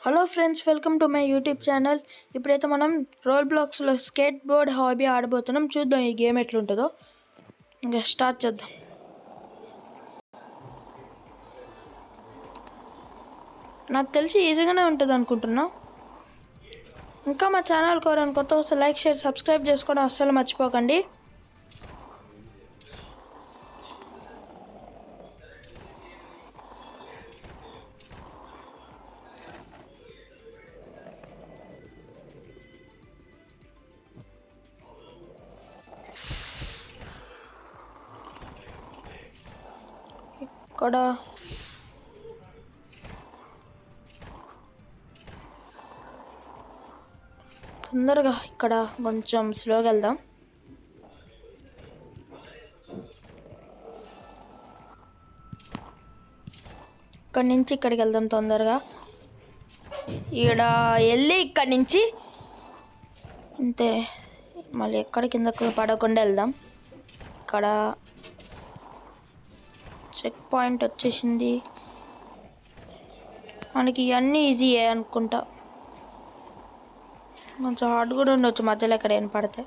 Hello friends, welcome to my YouTube channel. ఇప్పుడైతే మనం role బ్లాక్స్లో skate board hobby ఆడబోతున్నాం. చూద్దాం ఈ గేమ్ ఎట్లుంటుందో. ఇంకా స్టార్ట్ చేద్దాం. నాకు తెలిసి ఈజీగానే ఉంటుంది అనుకుంటున్నా. ఇంకా మా ఛానల్ కోరని కొత్త వస్తే లైక్, షేర్, సబ్స్క్రైబ్ చేసుకోవడం అస్సలు మర్చిపోకండి. ఇక్కడ తొందరగా ఇక్కడ కొంచెం స్లోగా వెళ్దాం. ఇక్కడి నుంచి ఇక్కడికి వెళ్దాం తొందరగా. ఈడ వెళ్ళి ఇక్కడి నుంచి అంతే, మళ్ళీ ఎక్కడ కిందకు పడకుండా వెళ్దాం. ఇక్కడ చెక్ పాయింట్ వచ్చేసింది మనకి. ఇవన్నీ ఈజీయే అనుకుంటా, కొంచెం హార్డ్ కూడా ఉండొచ్చు మధ్యలో ఎక్కడ ఏం పడితే.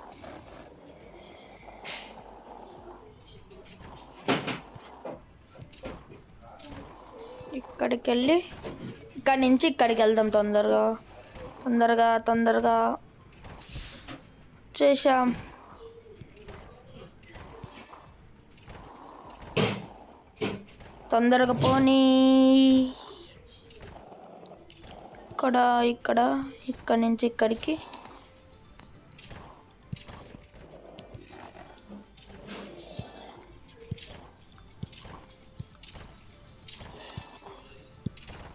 ఇక్కడికి వెళ్ళి ఇక్కడి నుంచి ఇక్కడికి వెళ్దాం తొందరగా తొందరగా తొందరగా. చేసాం. తొందరగా పోనీ. ఇక్కడ ఇక్కడ ఇక్కడి నుంచి ఇక్కడికి.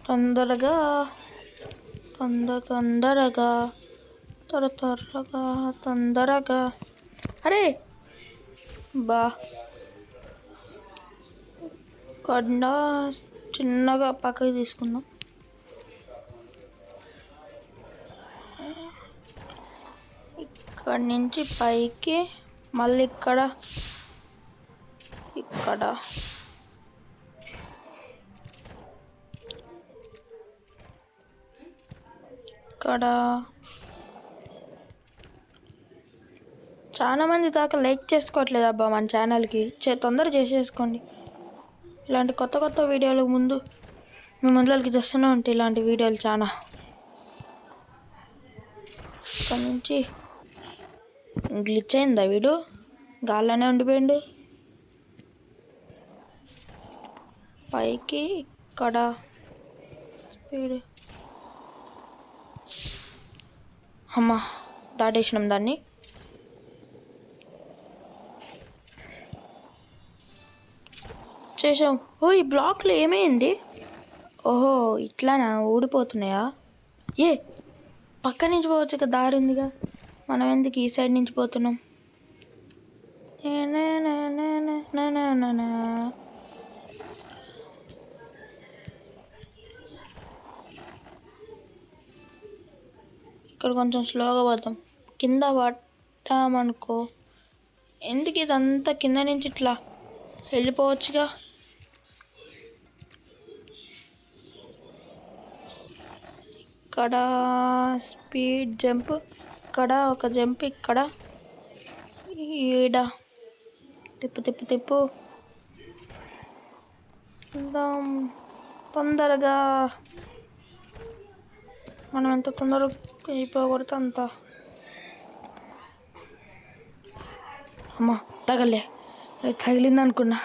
తొందరగా తొందరగా త్వరగా తొందరగా. అరే బా, కొండ చిన్నగా పక్కకి తీసుకున్నాం. ఇక్కడి నుంచి పైకి, మళ్ళీ ఇక్కడ ఇక్కడ ఇక్కడ. చాలా మంది దాకా లైక్ చేసుకోవట్లేదు అబ్బా మన ఛానల్కి. తొందరగా చేసేసుకోండి. ఇలాంటి కొత్త కొత్త వీడియోలు ముందు మీ ముందరికి తెస్తూనే ఉంటాయి ఇలాంటి వీడియోలు చాలా. ఇక్కడ నుంచి గ్లిచ్ అయిందా వీడు? గాల్లోనే ఉండిపోయిండు. పైకి ఇక్కడ స్పీడ్. అమ్మా, దాటేసినాం దాన్ని. చేసాం. ఓ, ఈ బ్లాక్లో ఏమైంది? ఓహో, ఇట్లానా ఊడిపోతున్నాయా? ఏ, పక్క నుంచి పోవచ్చు కదా, దారి ఉందిగా. మనం ఎందుకు ఈ సైడ్ నుంచి పోతున్నాం? ఇక్కడ కొంచెం స్లోగా పోతాం. కింద పట్టామనుకో. ఎందుకు ఇదంతా కింద నుంచి ఇట్లా వెళ్ళిపోవచ్చుగా. ఇక్కడ స్పీడ్ జంప్, ఇక్కడ ఒక జంప్, ఇక్కడ ఈడ తిప్పు తిప్పు తిప్పు. తొందరగా. మనం ఎంత తొందరగా అయిపోకూడదు అంత. అమ్మా, తగిలింది అనుకున్నా.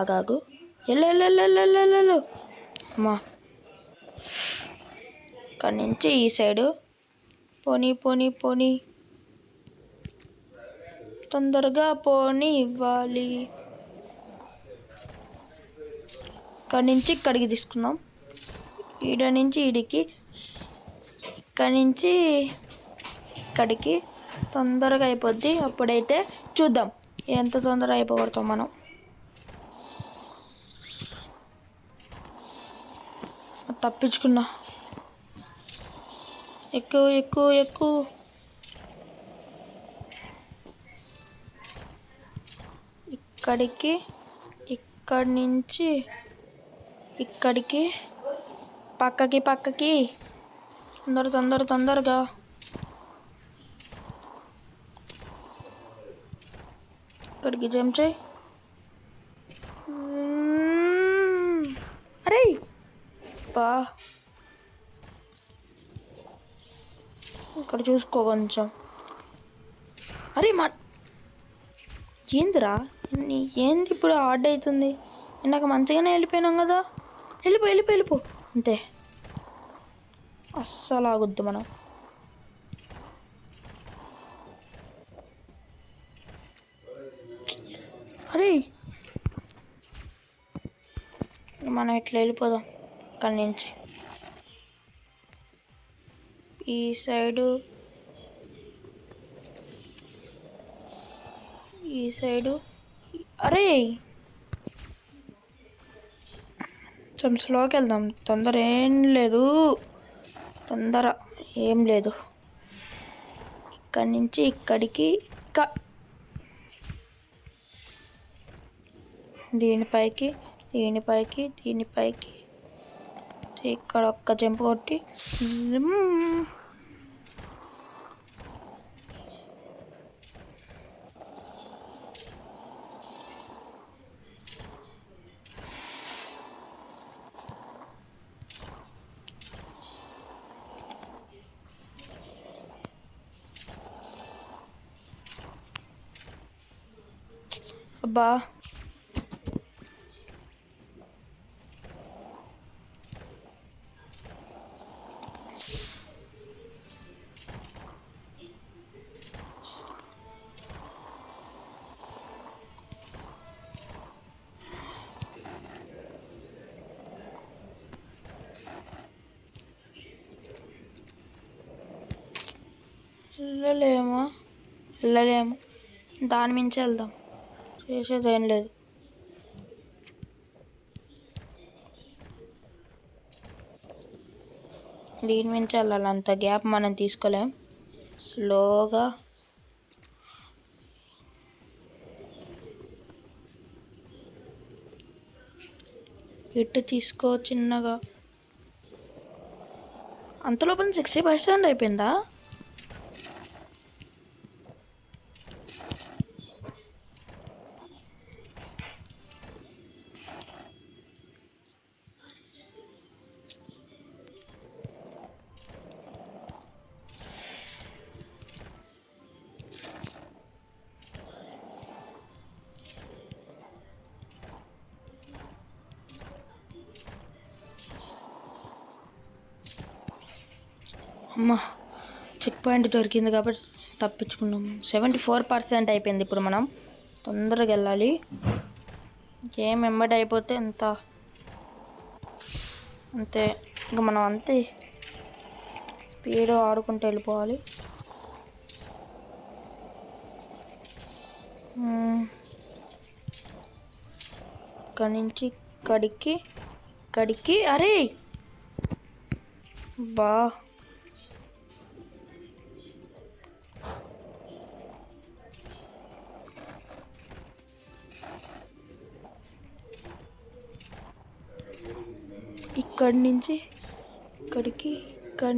ఆగాగు. వెళ్ళు. అమ్మా, ఇక్కడి నుంచి ఈ సైడు పోనీ. తొందరగా పోనీ ఇవ్వాలి. ఇక్కడి నుంచి ఇక్కడికి తీసుకుందాం. ఈడ నుంచి ఈడికి, ఇక్కడి నుంచి ఇక్కడికి. తొందరగా అయిపోద్ది. అప్పుడైతే చూద్దాం ఎంత తొందరగా అయిపోగొడతాం మనం. తప్పించుకున్నా. ఎక్కువ. ఇక్కడికి, ఇక్కడి నుంచి ఇక్కడికి. పక్కకి పక్కకి తొందరగా. ఇక్కడికి జంప్ చేయి. అరే బా, ఇక్కడ చూసుకో కొంచెం. అరే ఏందిరా ఏంది ఇప్పుడు హార్డ్ అవుతుంది? ఇందాక మంచిగానే వెళ్ళిపోయినాం కదా. వెళ్ళిపో అంతే. అస్సలు ఆగొద్దు మనం. అరే మనం ఇట్లా వెళ్ళిపోదాం అక్కడి నుంచి. ఈ సైడు అరే కొంచెం స్లోకి వెళ్దాం. తొందర ఏం లేదు. ఇక్కడి నుంచి ఇక్కడికి దీనిపైకి ఇక్కడ ఒక్క జంప్ కొట్టి అబ్బా వెళ్ళలేము. దాని మించి వెళ్దాం. చేసేది ఏం లేదు. దీని మించి వెళ్ళాలి. అంత గ్యాప్ మనం తీసుకోలేం. స్లోగా ఇటు తీసుకో చిన్నగా. అంతలోపల 60% అయిపోయిందా? అమ్మా, చెక్ పాయింట్ దొరికింది కాబట్టి తప్పించుకున్నాం. 74% అయిపోయింది. ఇప్పుడు మనం తొందరగా వెళ్ళాలి. గేమ్ ఎంబడి అయిపోతే అంతే. ఇంకా మనం అంతే స్పీడ్ ఆడుకుంటూ వెళ్ళిపోవాలి. ఇక్కడి నుంచి ఇక్కడికి అరే బా, ఇక్కడి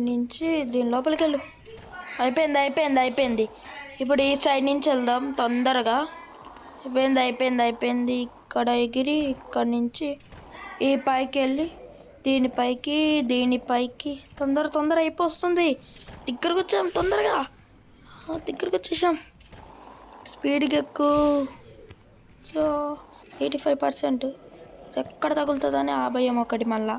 నుంచి దీని లోపలికి వెళ్ళు. అయిపోయింది. ఇప్పుడు ఈ సైడ్ నుంచి వెళ్దాం తొందరగా. అయిపోయింది. ఇక్కడ ఎగిరి ఇక్కడి నుంచి ఈ పైకి వెళ్ళి దీనిపైకి తొందర అయిపోతుంది. దగ్గరకు వచ్చాం. తొందరగా దగ్గరకు వచ్చేసాం. స్పీడ్గా ఎక్కువ. సో 85%. ఎక్కడ తగులుతుందని ఆ భయం ఒకటి. మళ్ళా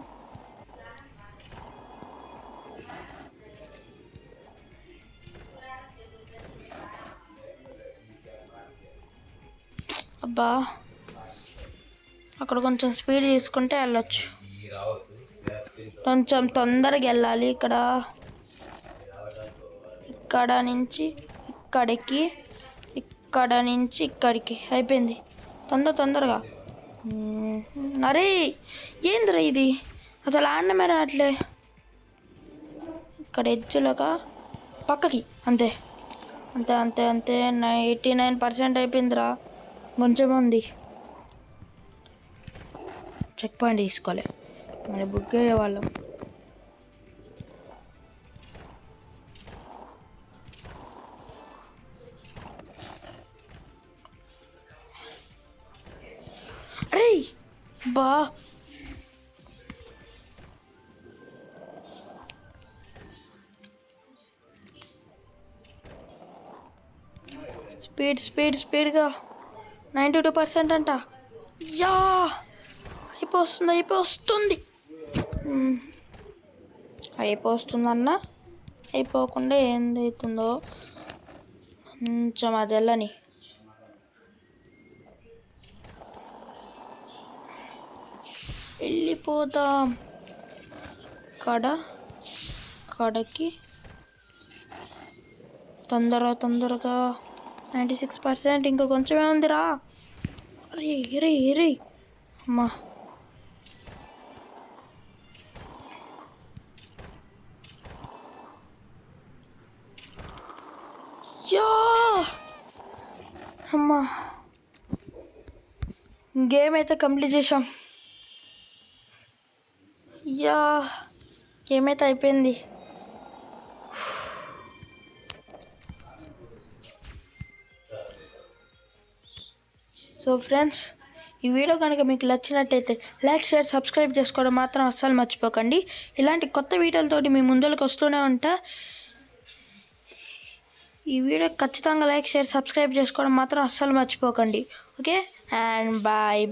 అబ్బా, అక్కడ కొంచెం స్పీడ్ తీసుకుంటే వెళ్ళొచ్చు. కొంచెం తొందరగా వెళ్ళాలి. ఇక్కడ నుంచి ఇక్కడికి అయిపోయింది. తొందరగా. అరే ఏందిరా ఇది? అసలు ఆడమే రావట్లే. ఇక్కడ ఎడ్జ్లుగా పక్కకి. అంతే 89% అయిపోయిందిరా. కొంచెం ఉంది. చెక్ పాయింట్ తీసుకోవాలి. మరి బుక్ అయ్యే వాళ్ళం. బా స్పీడ్గా 92% అంట. యా అయిపోతుంది అయిపోతుందన్న అయిపోకుండా ఏందవుతుందో కొంచెం అదెల్లని. వెళ్ళిపోదాం కడకి తొందరగా 96%. ఇంకా కొంచెమే ఉందిరా. అరే అమ్మా యా అమ్మా గేమ్ అయితే కంప్లీట్ చేసాం. యా గేమ్ అయితే అయిపోయింది. సో ఫ్రెండ్స్, ఈ వీడియో కనుక మీకు నచ్చినట్టయితే లైక్, షేర్, సబ్స్క్రైబ్ చేసుకోవడం మాత్రం అస్సలు మర్చిపోకండి. ఇలాంటి కొత్త వీడియోలతోటి మీ ముందరకు వస్తూనే ఉంటా. ఈ వీడియో ఖచ్చితంగా లైక్, షేర్, సబ్స్క్రైబ్ చేసుకోవడం మాత్రం అస్సలు మర్చిపోకండి. Okay, and bye.